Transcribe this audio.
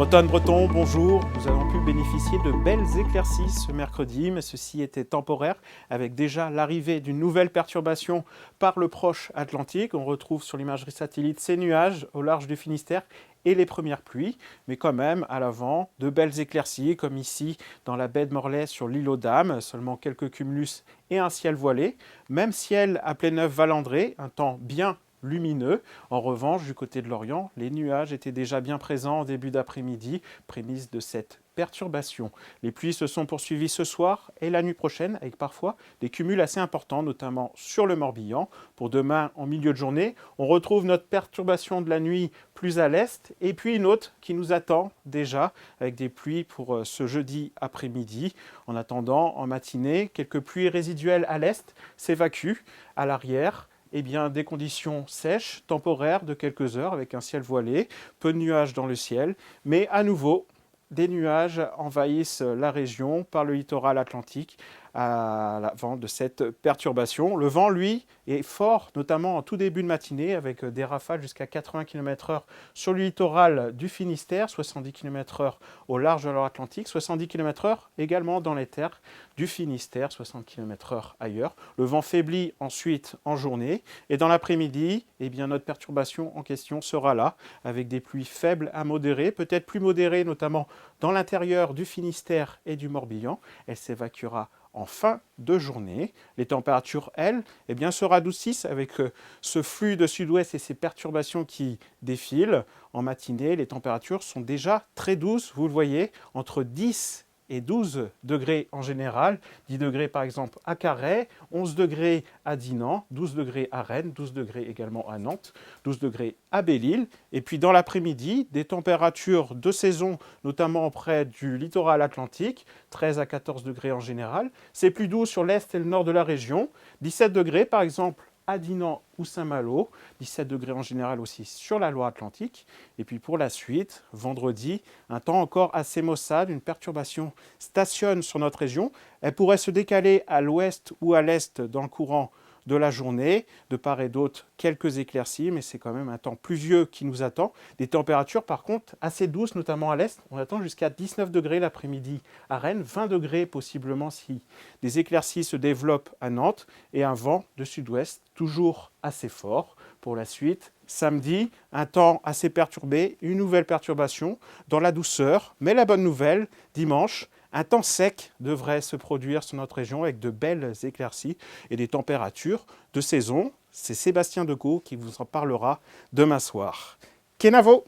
Bretonnes, Bretons, bonjour. Nous avons pu bénéficier de belles éclaircies ce mercredi, mais ceci était temporaire avec déjà l'arrivée d'une nouvelle perturbation par le proche Atlantique. On retrouve sur l'imagerie satellite ces nuages au large du Finistère et les premières pluies, mais quand même à l'avant, de belles éclaircies comme ici dans la baie de Morlaix sur l'île aux Dames, seulement quelques cumulus et un ciel voilé. Même ciel à Pléneuf-Valandré, un temps bien lumineux. En revanche, du côté de l'Orient, les nuages étaient déjà bien présents en début d'après-midi, prémisse de cette perturbation. Les pluies se sont poursuivies ce soir et la nuit prochaine, avec parfois des cumuls assez importants, notamment sur le Morbihan. Pour demain, en milieu de journée, on retrouve notre perturbation de la nuit plus à l'est, et puis une autre qui nous attend déjà, avec des pluies pour ce jeudi après-midi. En attendant, en matinée, quelques pluies résiduelles à l'est s'évacuent à l'arrière. Eh bien, des conditions sèches, temporaires de quelques heures avec un ciel voilé, peu de nuages dans le ciel, mais à nouveau, des nuages envahissent la région par le littoral atlantique à l'avant de cette perturbation. Le vent, lui, est fort, notamment en tout début de matinée, avec des rafales jusqu'à 80 km/h sur le littoral du Finistère, 70 km/h au large de l'Atlantique, 70 km/h également dans les terres du Finistère, 60 km/h ailleurs. Le vent faiblit ensuite en journée, et dans l'après-midi, eh bien, notre perturbation en question sera là, avec des pluies faibles à modérées, peut-être plus modérées, notamment dans l'intérieur du Finistère et du Morbihan. Elle s'évacuera en fin de journée. Les températures, elles, eh bien, se radoucissent avec ce flux de sud-ouest et ces perturbations qui défilent. En matinée, les températures sont déjà très douces, vous le voyez, entre 10 et 12 degrés en général, 10 degrés par exemple à Carhaix, 11 degrés à Dinan, 12 degrés à Rennes, 12 degrés également à Nantes, 12 degrés à Belle-Île. Et puis dans l'après-midi, des températures de saison, notamment près du littoral atlantique, 13 à 14 degrés en général. C'est plus doux sur l'est et le nord de la région, 17 degrés par exemple à Dinan ou Saint-Malo, 17 degrés en général aussi sur la Loire-Atlantique. Et puis pour la suite, vendredi, un temps encore assez maussade, une perturbation stationne sur notre région. Elle pourrait se décaler à l'ouest ou à l'est dans le courant de la journée, de part et d'autre quelques éclaircies, mais c'est quand même un temps pluvieux qui nous attend. Des températures par contre assez douces, notamment à l'est. On attend jusqu'à 19 degrés l'après-midi à Rennes, 20 degrés possiblement si des éclaircies se développent à Nantes, et un vent de sud-ouest toujours assez fort. Pour la suite, samedi, un temps assez perturbé, une nouvelle perturbation dans la douceur, mais la bonne nouvelle, dimanche, un temps sec devrait se produire sur notre région avec de belles éclaircies et des températures de saison. C'est Sébastien Decaux qui vous en parlera demain soir. Kenavo!